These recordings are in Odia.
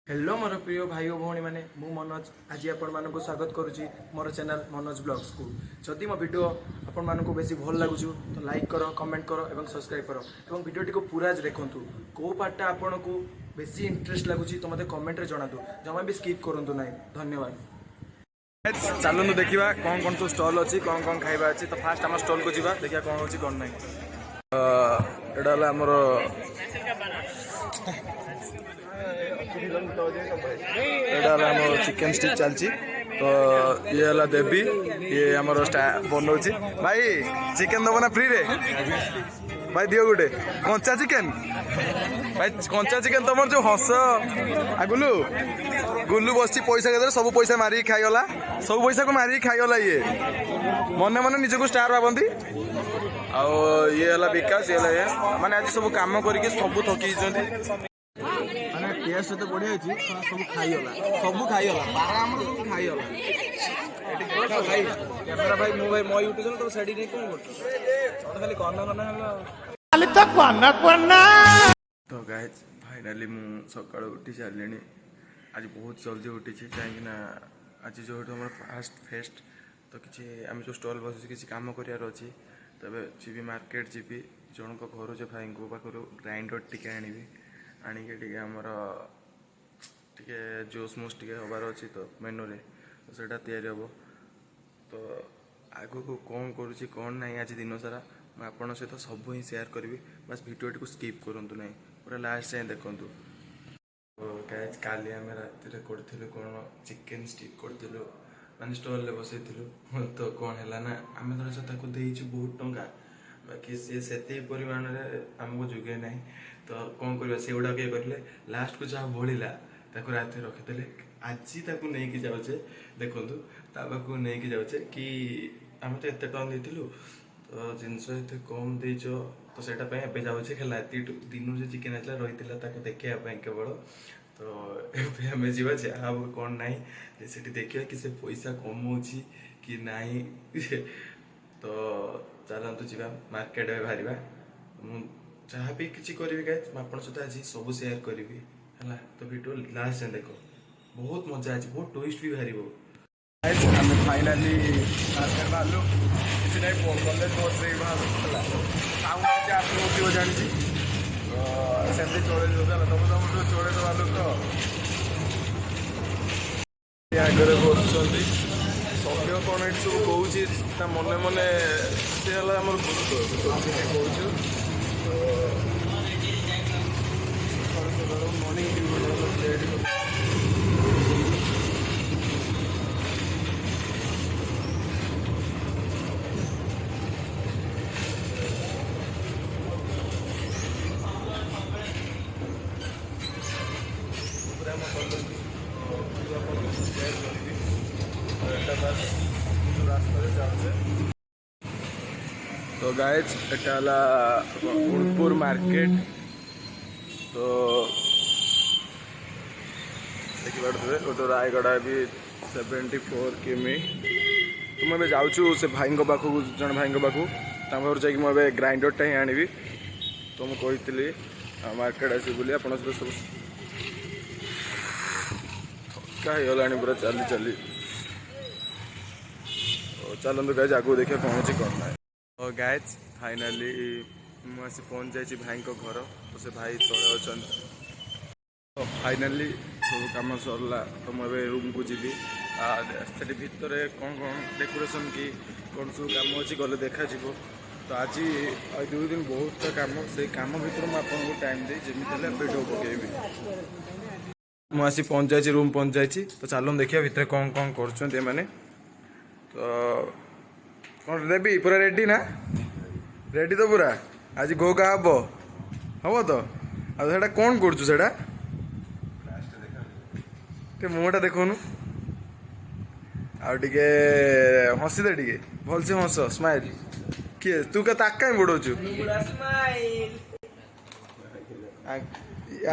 हेलो मोर प्रिय भाई और भौणी मैंने मु मनोज आज आपण मानक स्वागत करुच्ची मोर चैनल मनोज ब्लॉग्स को। जदि मो वीडियो आपण मानक बेसी भल लगुच तो लाइक करो, कमेंट करो और सब्सक्राइब करो और वीडियोटी को पूरा देखूँ। कौ पार्टा आपन को बेसी इंटरेस्ट लगुच तो मत कमेंट रे जणातु, जमा भी स्किप करूँ ना। धन्यवाद। चलू देखा कौन कौन सब स्टल अच्छी कौन कौन खाଇବା अच्छी। तो फास्ट आम स्टल को जीवा देखिए कौन अच्छी कौन ना। यहाँ आमर चिकेन स्टिक चलती। तो ये है देवी, ये आम बनाऊ भाई चिकेन दब ना फ्री रे भाई दियो गोटे कंचा चिकेन भाई कंचा चिकेन तुम जो हस गुलू गुलू बस पैसा के सब पैसा मारिक खाईगला, सब पैसा को मारिक खाईगला। ये मन मन निज को स्टार भावती। आउ ये है विकास, ये माने आज सब काम करके सब थकी माने टेस्ट तो बढ़िया अच्छी सब खाईगला, सब खाईगला पारा आम सब खाईगला। भाई कैमरा भाई मो भाई मो यूट्यूब चैनल तो सेडी नहीं कौन करतो खाली कॉर्नर करना। तो गाइस फाइनली मु सकाळ उठी सारलेनी। आज बहुत जल्दी उठी कहीं आज जो हम फास्ट फेस्ट तो किसी आम जो स्टल बस किसी कम करार अच्छी। तबे जी मार्केट जी जन को घर जो भाई पाखर ग्राइंडर टी आनी आनिके आमर टे जोश मोश टे हबार अच्छी। तो मेनू रे तो सेटा तैयारी हम। तो आगु को कौन करुँची कौन ना आज दिन सारा मैं आपन सहित सब ही शेयर करी। बस वीडियो को स्किप करूँ ना, पूरा लास्ट जाए देखूँ। तो गाइस काली आम राति करूँ कौन चिकेन स्टिक करूँ मानने स्टल बसई। तो कौन है ना आम तो देचु बहुत टंका बाकी सी से परिमाण आमको जुगे ना। तो कौन कर से गुड़ा किए करें लास्ट को जहाँ बढ़ला राति रखीदे। आज नहीं जाऊे देखूँ ताक नहीं जाऊे कि आम तो एत टन देलु तो जिनस ये कम देच तो सेटापे जाऊे खेला दिन जो चिकेन आसला रही देखा केवल। तो ये आम जा जहाँ कौन ना से देखा कि से पैसा कमाऊँगी कि नहीं। तो चलतु जा मार्केट में बाहर जहाँ भी किसी करी गाइस आप सहित आज सब शेयर करी है। तो वीडियो लास्ट जाए देख बहुत मजा आज बहुत ट्विस्ट भी बाहर। आम फाइनाली मार्केट बाहर किसी ना कलेज बस साउंड आसो जानी सेमती चढ़े तुम तुम चढ़े दबा लोक आगे बस सभ्य कौन ये सब कौन मने मने सी आम कौन मॉर्निंग। तो गाइस एटा गुणपुर मार्केट। तो देखिए गोटे रायगड़ा भी 74 किमी। तो मुझे जाऊँ से भाई पाखक जन भाई पाखक घर जाए ग्राइंडरटा ही आनी। तो मुझे कही मार्केट आसी बोली आप सब थका होगा पूरा चली चली। चलते गाइज आगू देखिए कौन अच्छी कौन ना। तो गाइज फाइनाली मुझे पहुँच जाइए भाई घर। तो से भाई तले अच्छा। तो फाइनाली सब कम सरला। तो मुझे रूम को जी से भितर कौन कौन डेकोरेशन की कौन सब कम अच्छी गले देखा। तो आज 2 दिन बहुत कम से कम भर मुझे टाइम दे जमी वीडियो पकेबी। मुझे पहुँच जाइए रूम पहुँच जाइए। तो चलो देखिए भितर कौन कौन कर। तो कौन देवी पूरा रेडी ना रेडी तो पूरा आज घोगा हम तो आटा कौन कर मुहटा देखुनु आगे हसी दे टे भलसे हस स्माइल किए तू क्या ताक कहीं बुड़ाऊ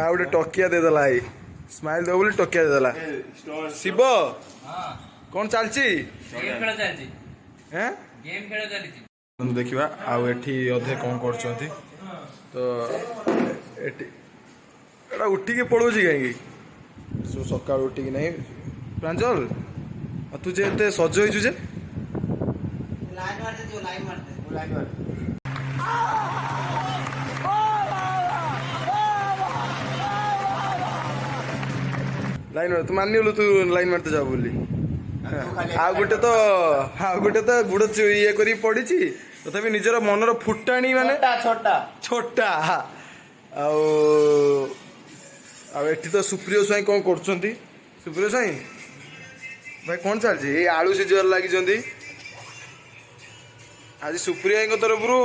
गोटे टकिया देदेला स्माइल दे बोली टकिया देदेला। शिव कौन चलची देखा आउ एठी अधे कौन कर। तो एटी एटा उठिके पड़ोची कहीं ସବୁ ସକାଳୁ ଉଠିକି ନାହିଁ ପ୍ରାଞ୍ଜଲ ତୁ ଯେ ଏତେ ସଜ ହେଇଛୁ ଯେ ଲାଇନ୍ ତୁ ମାନିଗଲୁ ତୁ ଲାଇନ୍ ମାରତେ ଯାଉ ବୋଲି ଆଉ ଗୋଟେ ତ ଗୁଡ଼ ଇଏ କରିକି ପଡ଼ିଛି ତଥାପି ନିଜର ମନର ଫୁଟାଣି ମାନେ ଛୋଟା ଆଉ ଆଉ ଏଠି ତ ସୁପ୍ରିୟ ସ୍ୱାଇଁ କ'ଣ କରୁଛନ୍ତି ସୁପ୍ରିୟ ସ୍ୱାଇଁ ଭାଇ କ'ଣ ଚାଲିଛି ଏଇ ଆଳୁ ସିଝିବାରେ ଲାଗିଛନ୍ତି ଆଜି ସୁପ୍ରିୟାଙ୍କ ତରଫରୁ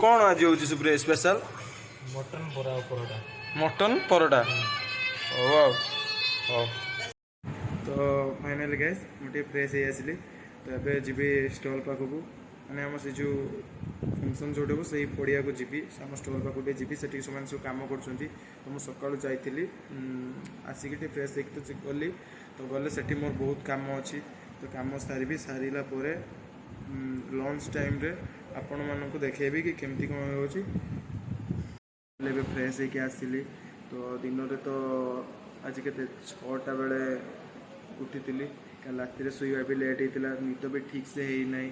କ'ଣ ଆଜି ହେଉଛି ସୁପ୍ରିୟା ସ୍ପେଶାଲ ମଟନ ପରଟା ହଉ ଆଉ ହଉ ତ ଫାଇନାଲି ଗାଇସ୍ ମୁଁ ଟିକେ ଫ୍ରେଶ୍ ହେଇ ଆସିଲି ତ ଏବେ ଯିବି ଷ୍ଟଲ୍ ପାଖକୁ ମାନେ ଆମର ସେ ଯେଉଁ ଫଙ୍କସନ୍ ଯେଉଁଟା ହେବ ସେଇ ପଡ଼ିଆକୁ ଯିବି ଆମ ଷ୍ଟଲ୍ ପାଖକୁ ଟିକେ ଯିବି ସେଠିକି ସେମାନେ ସବୁ କାମ କରୁଛନ୍ତି ତ ମୁଁ ସକାଳୁ ଯାଇଥିଲି ଆସିକି ଟିକେ ଫ୍ରେଶ୍ ହେଇକି ତ ଗଲି ତ ଗଲେ ସେଠି ମୋର ବହୁତ କାମ ଅଛି ତ କାମ ସାରିଲା ପରେ ଲଞ୍ଚ ଟାଇମ୍ରେ ଆପଣମାନଙ୍କୁ ଦେଖେଇବି କି କେମିତି କ'ଣ ହେଉଛି ଏବେ ଫ୍ରେଶ୍ ହେଇକି ଆସିଲି ତ ଦିନରେ ତ ଆଜି କେତେ 6ଟା ବେଳେ ଉଠିଥିଲି କାଲି ରାତିରେ ଶୋଇବା ବି ଲେଟ୍ ହେଇଥିଲା ନିଦ ବି ଠିକ୍ ସେ ହେଇନାହିଁ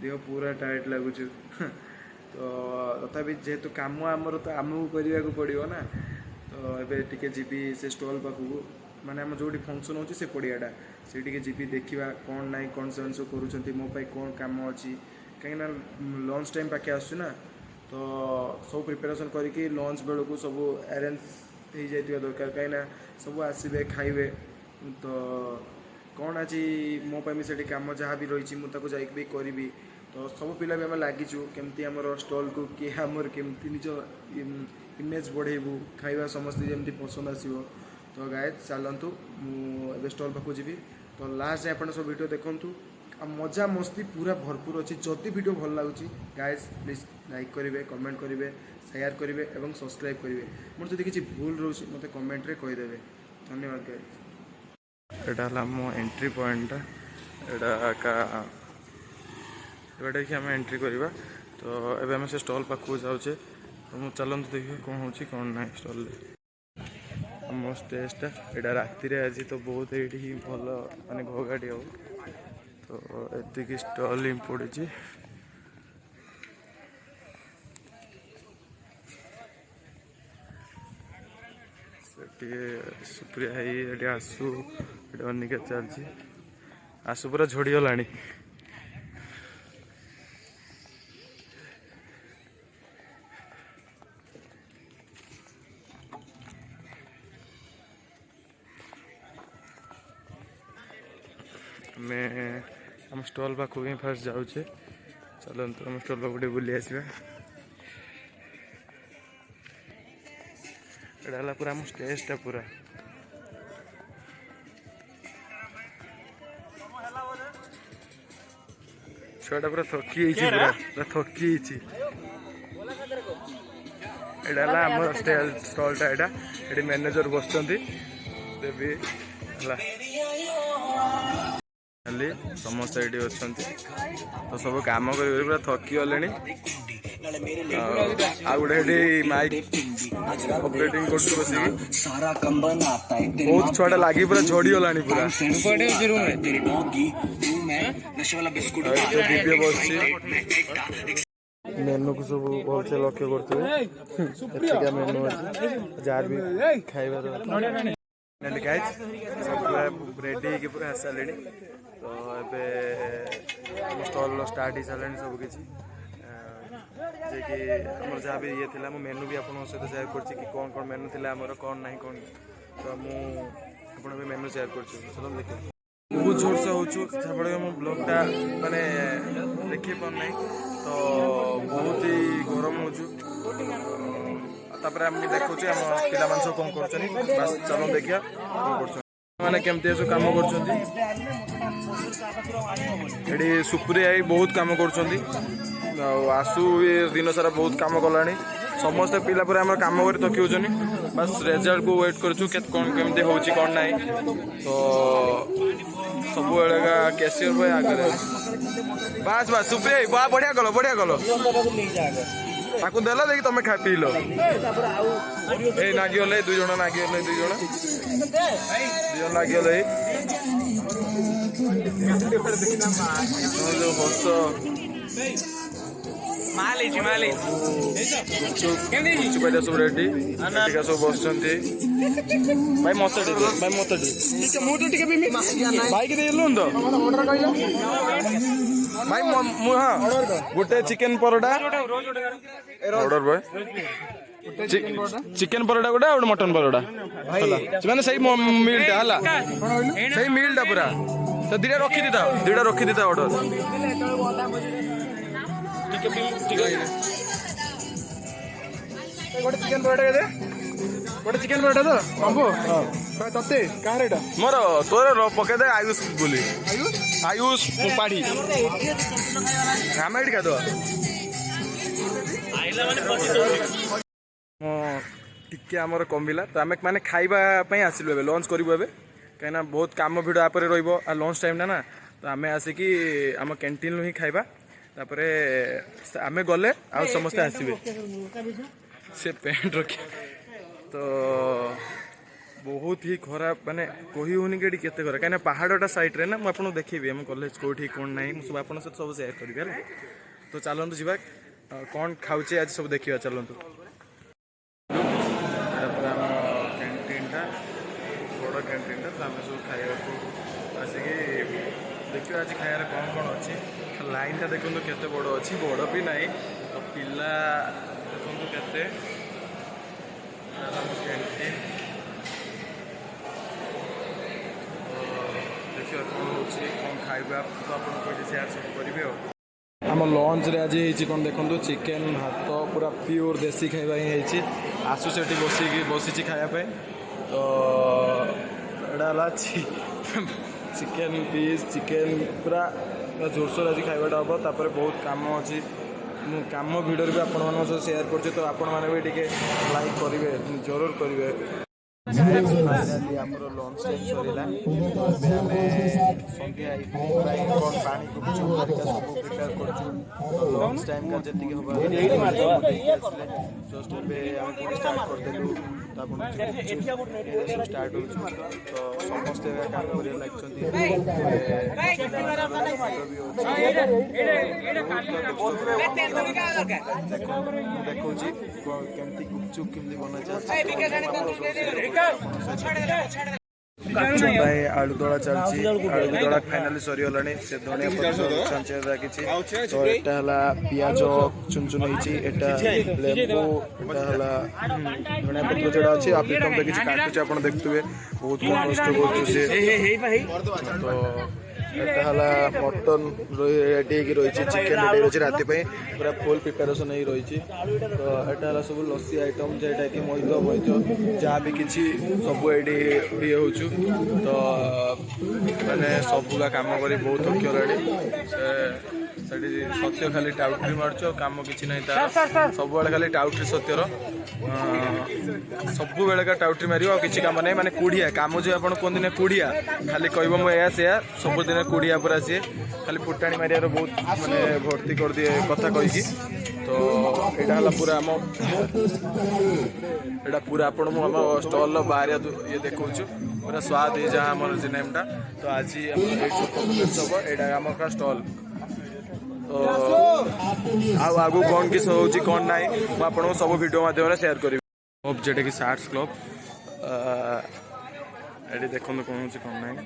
ଦେହ ପୁରା ଟାୟାର୍ଡ଼ ଲାଗୁଛି ତ ତଥାପି ଯେହେତୁ କାମ ଆମର ତ ଆମକୁ କରିବାକୁ ପଡ଼ିବ ନା ତ ଏବେ ଟିକେ ଯିବି ସେ ଷ୍ଟଲ୍ ପାଖକୁ ମାନେ ଆମର ଯେଉଁଠି ଫଙ୍କସନ୍ ହେଉଛି ସେ ପଡ଼ିଆଟା ସେଇଠିକି ଯିବି ଦେଖିବା କ'ଣ ନାହିଁ କ'ଣ ସେମାନେ ସବୁ କରୁଛନ୍ତି ମୋ ପାଇଁ କ'ଣ କାମ ଅଛି କାହିଁକିନା ଲଞ୍ଚ ଟାଇମ୍ ପାଖେ ଆସୁଛି ନା ତ ସବୁ ପ୍ରିପାରେସନ୍ କରିକି ଲଞ୍ଚ ବେଳକୁ ସବୁ ଆରେଞ୍ଜ ହେଇଯାଇଥିବା ଦରକାର କାହିଁକିନା ସବୁ ଆସିବେ ଖାଇବେ ତ କ'ଣ ଆଜି ମୋ ପାଇଁ ବି ସେଠି କାମ ଯାହା ବି ରହିଛି ମୁଁ ତାକୁ ଯାଇକି ବି କରିବି ତ ସବୁ ପିଲା ବି ଆମେ ଲାଗିଛୁ କେମିତି ଆମର ଷ୍ଟଲ୍କୁ କିଏ ଆମର କେମିତି ନିଜ ଇମେଜ୍ ବଢ଼େଇବୁ ଖାଇବା ସମସ୍ତେ ଯେମିତି ପସନ୍ଦ ଆସିବ ତ ଗାଇଜ୍ ଚାଲନ୍ତୁ ମୁଁ ଏବେ ଷ୍ଟଲ୍ ପାଖକୁ ଯିବି ତ ଲାଷ୍ଟ ଯାଏଁ ଆପଣ ସବୁ ଭିଡ଼ିଓ ଦେଖନ୍ତୁ ଆଉ ମଜା ମସ୍ତି ପୁରା ଭରପୁର ଅଛି ଯଦି ଭିଡ଼ିଓ ଭଲ ଲାଗୁଛି ଗାଇଜ୍ ପ୍ଲିଜ୍ ଲାଇକ୍ କରିବେ କମେଣ୍ଟ କରିବେ ସେୟାର କରିବେ ଏବଂ ସବସ୍କ୍ରାଇବ୍ କରିବେ ମୋର ଯଦି କିଛି ଭୁଲ ରହୁଛି ମୋତେ କମେଣ୍ଟରେ କହିଦେବେ ଧନ୍ୟବାଦ ଗାଇଜ୍ ଏଇଟା ହେଲା ମୋ ଏଣ୍ଟ୍ରି ପଏଣ୍ଟଟା ଏଇଟାକି ଆମେ ଏଣ୍ଟ୍ରି କରିବା ତ ଏବେ ଆମେ ସେ ଷ୍ଟଲ୍ ପାଖକୁ ଯାଉଛେ ତ ମୁଁ ଚାଲନ୍ତୁ ଦେଖିବା କ'ଣ ହେଉଛି କ'ଣ ନାହିଁ ଷ୍ଟଲ୍ରେ ଆମ ଷ୍ଟେଜ୍ଟା ଏଇଟା ରାତିରେ ଆଜି ତ ବହୁତ ଏଇଠି ହିଁ ଭଲ ମାନେ ଘୋଗାଡ଼ି ହବ ତ ଏତିକି ଷ୍ଟଲ୍ ହିଁ ପଡ଼ିଛି ସେଠି ସୁପ୍ରିୟା ଭାଇ ଏଠି ଆସୁ ଏଠି ଅନିକା ଚାଲିଛି ଆସୁ ପୁରା ଝଡ଼ିଗଲାଣି ଆମେ ଆମ ଷ୍ଟଲ୍ ପାଖକୁ ହିଁ ଫାଷ୍ଟ ଯାଉଛେ ଚାଲନ୍ତୁ ଆମ ଷ୍ଟଲ୍ ପାଖକୁ ଟିକେ ବୁଲି ଆସିବା ଏଇଟା ହେଲା ପୁରା ଆମ ଷ୍ଟେଜ୍ଟା ପୁରା ଛୁଆଟା ପୁରା ଥକି ହେଇଛି ପୁରା ଥକି ହେଇଛି ଏଇଟା ହେଲା ଆମର ଷ୍ଟଲ୍ଟା ଏଇଟା ଏଠି ମ୍ୟାନେଜର ବସିଛନ୍ତି ଦେବି ହେଲା ଖାଲି ସମସ୍ତେ ଏଇଠି ଅଛନ୍ତି ତ ସବୁ କାମ କରି ପୁରା ଥକି ଗଲେଣି ଆଉ ଗୋଟେ ଏଠି ମାଇକ୍ ଅପରେଟିଂ କରୁଛୁ ବସିକି ବହୁତ ଛୁଆଟା ଲାଗି ପୁରା ଝଡ଼ିଗଲାଣି ପୁରା ଦିବ୍ୟ ବସିଛି ମେନୁକୁ ସବୁ ଭଲସେ ଲକ୍ଷ୍ୟ କରୁଥିବେ ଏଠିକା ମେନୁ ଅଛି ଯାହାର ବି ଖାଇବାର ଗାଇଜ୍ ସବୁ ପୁରା ରେଡ଼ି ହେଇକି ପୁରା ଆସିସାରିଲେଣି ତ ଏବେ ଆମ ଷ୍ଟଲ୍ ଷ୍ଟାର୍ଟ ହେଇସାରିଲାଣି ସବୁ କିଛି ଯେ କି ଆମର ଯାହା ବି ଇଏ ଥିଲା ମୁଁ ମେନୁ ବି ଆପଣଙ୍କ ସହିତ ସେୟାର କରୁଛି କି କ'ଣ କ'ଣ ମେନୁ ଥିଲା ଆମର କ'ଣ ନାହିଁ କ'ଣ ତ ମୁଁ ଆପଣ ବି ମେନୁ ସେୟାର କରୁଛି ଚାଲନ୍ତୁ ଦେଖିବା ବହୁତ ଜୋରସେ ହେଉଛୁ ଯାହାଫଳରେ ମୋ ବ୍ଲଗ୍ଟା ମାନେ ଦେଖେଇ ପାରୁନାହିଁ ତ ବହୁତ ହି ଗରମ ହେଉଛୁ ତାପରେ ଆମେ ଦେଖୁଛୁ ଆମ ପିଲାମାନେ ସବୁ କ'ଣ କରୁଛନ୍ତି ବାସ୍ ଚାଲନ୍ତୁ ଦେଖିବା କ'ଣ କରୁଛନ୍ତି ମାନେ କେମିତି ସବୁ କାମ କରୁଛନ୍ତି ଏଠି ସୁପ୍ରିୟା ବହୁତ କାମ କରୁଛନ୍ତି ଆଉ ଆସୁ ଦିନ ସାରା ବହୁତ କାମ କଲାଣି ସମସ୍ତେ ପିଲା ପରେ ଆମର କାମ କରି ଥକି ହେଉଛନ୍ତି ବାସ୍ ରେଜଲ୍ଟକୁ ୱେଟ୍ କରୁଛୁ କେତେ କ'ଣ କେମିତି ହେଉଛି କ'ଣ ନାହିଁ ତ ସବୁବେଳେ କ୍ୟାସିୟର ଭାଇ ଆଗରେ ବାସ୍ ସୁପ୍ରିୟା ବଢ଼ିଆ କଲ ତାକୁ ଦେଲ ଦେଇକି ତମେ ଖା ପିଇଲ ଏଇ ନାଗିଗଲେ 2 ଜଣ ନାଗିଗଲେ 2 ଜଣ ନାଗିଗଲେ ଯୋଉ ହସ ସବୁ ରେଡି ସବୁ ବସୁଛନ୍ତି ଭାଇ ମତେ ଭାଇକି ଦେଇଦେଲୁ ତ ଭାଇ ମୁଁ ହଁ ଗୋଟେ chicken paratha order boy chicken paratha ଗୋଟେ ଆଉ ଗୋଟେ ମଟନ ପରଟା ମାନେ ସେଇ ମିଲଟା ହେଲା ସେଇ ମିଲଟା ପୁରା ତ ଦିଟା ରଖିଦେଇଥା ଅର୍ଡର ଗୋଟେ ଚିକେନ ପରଟା କେତେ ଗୋଟେ ଚିକେନ ପରଟା ତ କମ୍ବୋ ତତେ କାହାର ଏଇଟା ମୋର ତୋର ପକେଇଦେ ଆୟୁଷ ବୋଲି ଆୟୁଷ ପାଢୀ ଆମେ ଏଇଠି ଖାଇଦବା ଟିକେ ଆମର କମିଲା ତ ଆମେ ମାନେ ଖାଇବା ପାଇଁ ଆସିଲୁ ଏବେ ଲଞ୍ଚ କରିବୁ ଏବେ କାହିଁକିନା ବହୁତ କାମ ଭିଡ଼ ଆପରେ ରହିବ ଆଉ ଲଞ୍ଚ ଟାଇମ୍ଟା ନା ତ ଆମେ ଆସିକି ଆମ କ୍ୟାଣ୍ଟିନ୍ରୁ ହିଁ ଖାଇବା ତାପରେ ଆମେ ଗଲେ ଆଉ ସମସ୍ତେ ଆସିବେ ସେ ପ୍ୟାଣ୍ଟ ରଖି ତ ବହୁତ ହି ଖରାପ ମାନେ କହି ହେଉନି କି ଏଠି କେତେ ଖରାପ କାହିଁକିନା ପାହାଡ଼ଟା ସାଇଡ଼୍ରେ ନା ମୁଁ ଆପଣଙ୍କୁ ଦେଖେଇବି ଆମ କଲେଜ କେଉଁଠି କ'ଣ ନାହିଁ ମୁଁ ସବୁ ଆପଣଙ୍କ ସହିତ ସବୁ ସେୟାର କରିବି ହେଲା ତ ଚାଲନ୍ତୁ ଯିବା କ'ଣ ଖାଉଛେ ଆଜି ସବୁ ଦେଖିବା ଚାଲନ୍ତୁ ତାପରେ ଆମ କ୍ୟାଣ୍ଟିନ୍ଟା ବଡ଼ କ୍ୟାଣ୍ଟିନ୍ଟା ତ ଆମେ ସବୁ ଖାଇବାକୁ ଆସିକି ଦେଖିବା ଆଜି ଖାଇବାରେ କ'ଣ କ'ଣ ଅଛି ଲାଇନ୍ଟା ଦେଖନ୍ତୁ କେତେ ବଡ଼ ଅଛି ବଡ଼ ବି ନାହିଁ ତ ପିଲା ଦେଖନ୍ତୁ କେତେ ଆମ କ୍ୟାଣ୍ଟିନ୍ ଦେଖିବା କ'ଣ ହେଉଛି କ'ଣ ଖାଇବା ତ ଆପଣଙ୍କୁ ଏଠି ସେୟାର ସବୁ କରିବେ ଆଉ ଆମ ଲଞ୍ଚରେ ଆଜି ହେଇଛି କ'ଣ ଦେଖନ୍ତୁ ଚିକେନ୍ ଭାତ ପୁରା ପିଓର ଦେଶୀ ଖାଇବା ହିଁ ହେଇଛି ଆସୁ ସେଠି ବସିଛି ଖାଇବା ପାଇଁ ତ ଏଇଟା ହେଲା ଚିକେନ୍ ପିସ୍ ଚିକେନ୍ ପୁରା ଜୋରସୋର ଆଜି ଖାଇବାଟା ହେବ ତାପରେ ବହୁତ କାମ ଅଛି ମୁଁ କାମ ଭିଡ଼ିଓରେ ବି ଆପଣମାନଙ୍କ ସହ ସେୟାର କରୁଛି ତ ଆପଣମାନେ ବି ଟିକେ ଲାଇକ୍ କରିବେ ଜରୁର କରିବେ ଆମର ଲଞ୍ଚ ଟାଇମ୍ ସରିଲା ଏବେ ଆମେ ସନ୍ଧ୍ୟା ପାଇଁ କ'ଣ ପାଣି ଗୁପଚୁପ୍ ହେରିକା ସବୁ ପ୍ରିପେୟାର କରୁଛୁ ଲଞ୍ଚ ଟାଇମ୍ଟା ଯେତିକି ହେବ ଜଷ୍ଟ ଏବେ ଆମେ ପୁଣି ଷ୍ଟାର୍ଟ କରିଦେଲୁ ତ ଆପଣ ଷ୍ଟାର୍ଟ ହେଉଛି ତ ସମସ୍ତେ କାମ କରିବାକୁ ଲାଗିଛନ୍ତି ଦେଖଉଛି କେମିତି ଗୁପଚୁପ୍ କେମିତି ବନାଯାଏ ଭାଇ ଆଳୁ ଦଳା ଚାଲିଛି ଆଳୁ ଦଳା ଫାଇନାଲି ସରିଗଲାଣି ସେ ଧନିଆ ପତ୍ର ଛାଞ୍ଚିଆ ଲାଗିଛି ତ ଏଟା ହେଲା ପିଆଜ ଚୁନ ଚୁନ ହେଇଛି ଏଟା ଲେମ୍ବୁ ଏଟା ହେଲା ଧନିଆ ପତ୍ର ଯୋଉଟା ଅଛି ଆଉ ପ୍ରୀତମ କିଛି କାଟୁଛି ଆପଣ ଦେଖୁଥିବେ ବହୁତ କଷ୍ଟ କରୁଛୁ ସେ ତ ଏଟା ହେଲା ମଟନ ରେଡି ହେଇକି ରହିଛି ଚିକେନ ରେଡି ରହିଛି ରାତି ପାଇଁ ପୁରା ଫୁଲ ପ୍ରିପାରେସନ ହେଇ ରହିଛି ତ ଏଟା ହେଲା ସବୁ ଲସି ଆଇଟମ ଯେଟା କି ମଇଦ ଯାହା ବି କିଛି ସବୁ ଏଇଠି ଇଏ ହେଉଛୁ ତ ମାନେ ସବୁକା କାମ କରି ବହୁତ ଥକି ଗଲାଣି ସେଠି ସତ୍ୟ ଖାଲି ଟାଉଟରି ମାରୁଛୁ ଆଉ କାମ କିଛି ନାହିଁ ତାର ସବୁବେଳେ ଖାଲି ଟାଉଟରି ସତ୍ୟର ସବୁବେଳେକା ଟାଉଟରି ମାରିବ ଆଉ କିଛି କାମ ନାହିଁ ମାନେ କୁଡ଼ିଆ କାମ ଯେଉଁ ଆପଣ କୁହନ୍ତି ନା କୁଡ଼ିଆ ଖାଲି କହିବ ମୁଁ ଏୟା ସେୟା ସବୁଦିନ କୁଡ଼ିଆ ପୁରା ସିଏ ଖାଲି ଫୁଟାଣି ମାରିବାର ବହୁତ ମାନେ ଭର୍ତ୍ତି କରିଦିଏ କଥା କହିକି ତ ଏଇଟା ହେଲା ପୁରା ଆମ ଏଇଟା ପୁରା ଆପଣ ମୁଁ ଆମ ଷ୍ଟଲ୍ର ବାହାରିଆ ଇଏ ଦେଖାଉଛୁ ପୁରା ସ୍ୱାଦ ଇଏ ଯାହା ଆମର ଯେ ନେମ୍ଟା ତ ଆଜି ଏଇଠୁ ହେବ ଏଇଟା ଆମର ଷ୍ଟଲ୍ ତ ଆଉ ଆଗକୁ କ'ଣ କିସ ହେଉଛି କ'ଣ ନାହିଁ ମୁଁ ଆପଣଙ୍କୁ ସବୁ ଭିଡ଼ିଓ ମାଧ୍ୟମରେ ସେୟାର କରିବି କ୍ଲବ୍ ଯେଉଁଟାକି ସାର୍ଟସ୍ କ୍ଲବ୍ ଏଠି ଦେଖନ୍ତୁ କ'ଣ ହେଉଛି କ'ଣ ନାହିଁ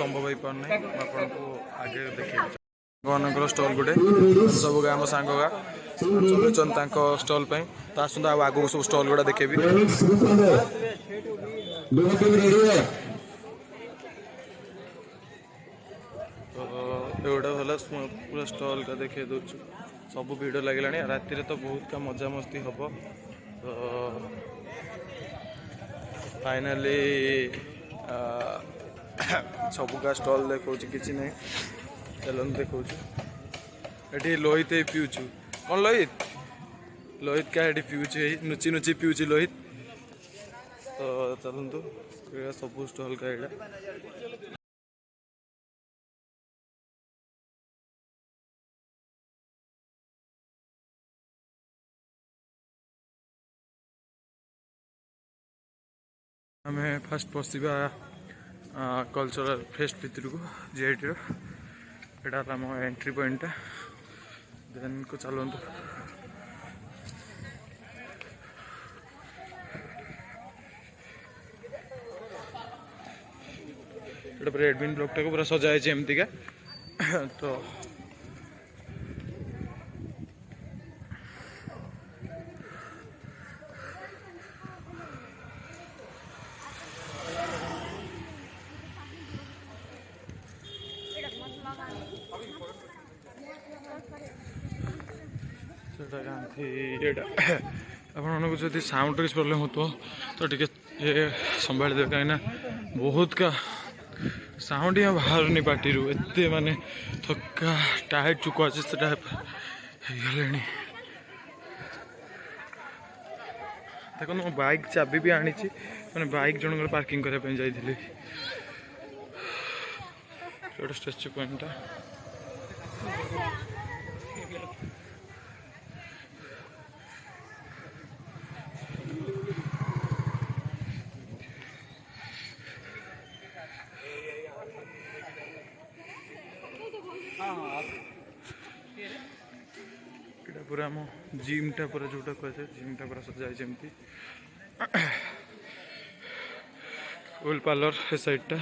ସମ୍ଭବ ହେଇପାରୁନାହିଁ ଆପଣଙ୍କୁ ଆଗେ ଦେଖେଇବି ମାନଙ୍କର ଷ୍ଟଲ୍ ଗୋଟେ ସବୁ ଆମ ସାଙ୍ଗ ଚଲେଇଛନ୍ତି ତାଙ୍କ ଷ୍ଟଲ୍ ପାଇଁ ତ ଆସନ୍ତୁ ଆଉ ଆଗକୁ ସବୁ ଷ୍ଟଲ୍ ଗୁଡ଼ା ଦେଖେଇବି ଏଗୁଡ଼ା ହେଲା ପୁରା ଷ୍ଟଲ୍ଟା ଦେଖେଇ ଦେଉଛୁ ସବୁ ଭିଡ଼ ଲାଗିଲାଣି ରାତିରେ ତ ବହୁତ ମଜାମସ୍ତି ହେବ ତ फाइनाली सबुका स्टल देखा कि ना चलन देखा ये लोहित पीऊँ कौन लोहित लोहित क्या ये पीऊँ नुची नुची पीऊँ लोहित तो चलतु सब स्टल का यहाँ आम फास्ट पशा कल्चरल फेस्ट भितर को जीआईटी यहाँ आम एंट्री पॉइंट देन को चलतु पूरा एडमिन ब्लॉक टाक पूरा सजाई एमतीका तो आपको जब साउंड किसी प्रोब्लेम हो तो टे ये संभाल दे कहीं बहुत का साउंड यहाँ बाहर नहीं पार्टी एत माने थका टाइट चुका अच्छे से टाइप होगले देखो मो बाइक चाबी भी आनी मैंने बाइक जन पार्किंग करने जाइए गोटे स्टेच्यू पॉइंट पूरा आम जिमटा पूरा जोटा कहुए जिमटा पूरा सजाई जमती ओल पार्लर ए साइडटा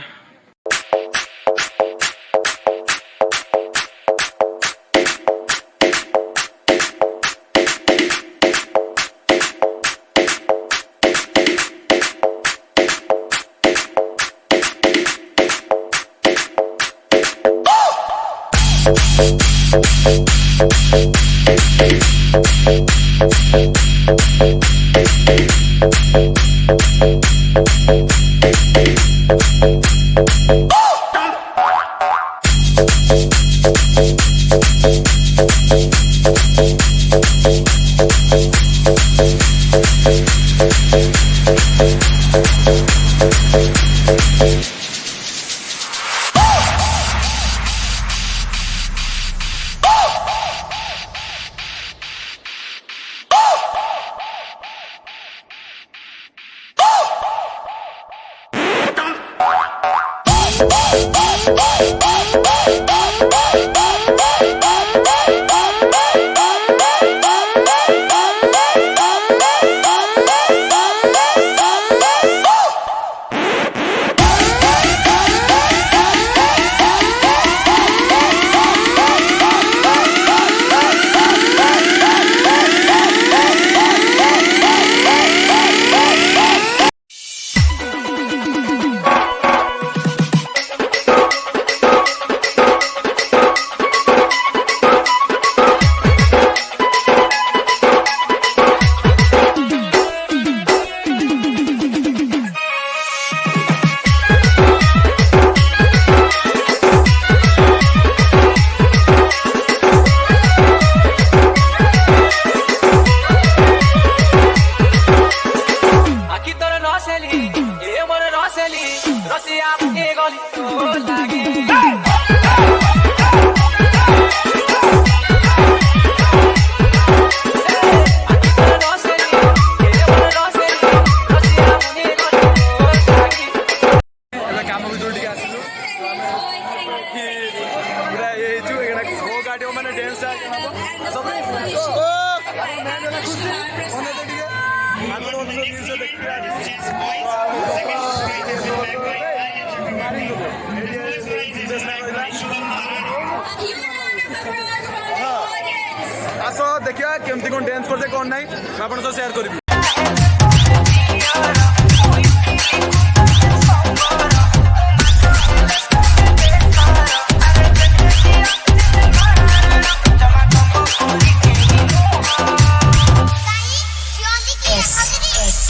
आस देखिए केमती कौन डांस करते कौन ना आप शेयर करी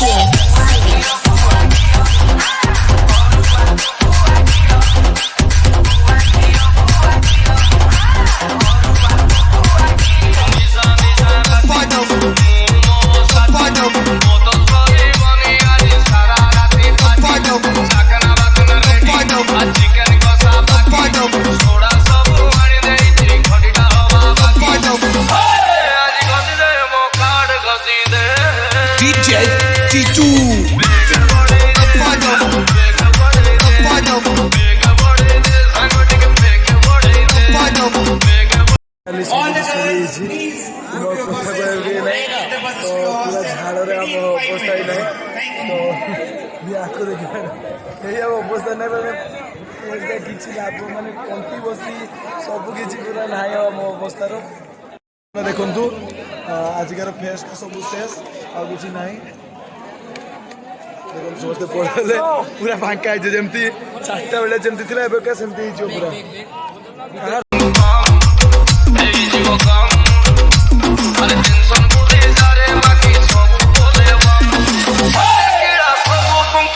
Yeah. କଥା କହିବାକୁ ନାହିଁ ତ ପୁରା ଝାଳରେ ଆମ ଅବସ୍ଥା ହିଁ ନାହିଁ ତ ୟାକୁ ଦେଖିବା କେହି ଆମ ଅବସ୍ଥା ନାହିଁ ମାନେ କିଛି ଲାଭ ମାନେ ତଣ୍ଟି ବସି ସବୁ କିଛି ପୁରା ନାହିଁ ଆମ ଅବସ୍ଥାର ଦେଖନ୍ତୁ ଆଜିକାର ଫେଷ୍ଟ ସବୁ ଶେଷ ଆଉ କିଛି ନାହିଁ ଦେଖନ୍ତୁ ସମସ୍ତେ ପଳେଇଲେ ପୁରା ଫାଙ୍କା ହେଇଛି ଯେମିତି 4ଟା ବେଳେ ଯେମିତି ଥିଲା ଏବେ ସେମିତି ହେଇଯିବ ପୁରା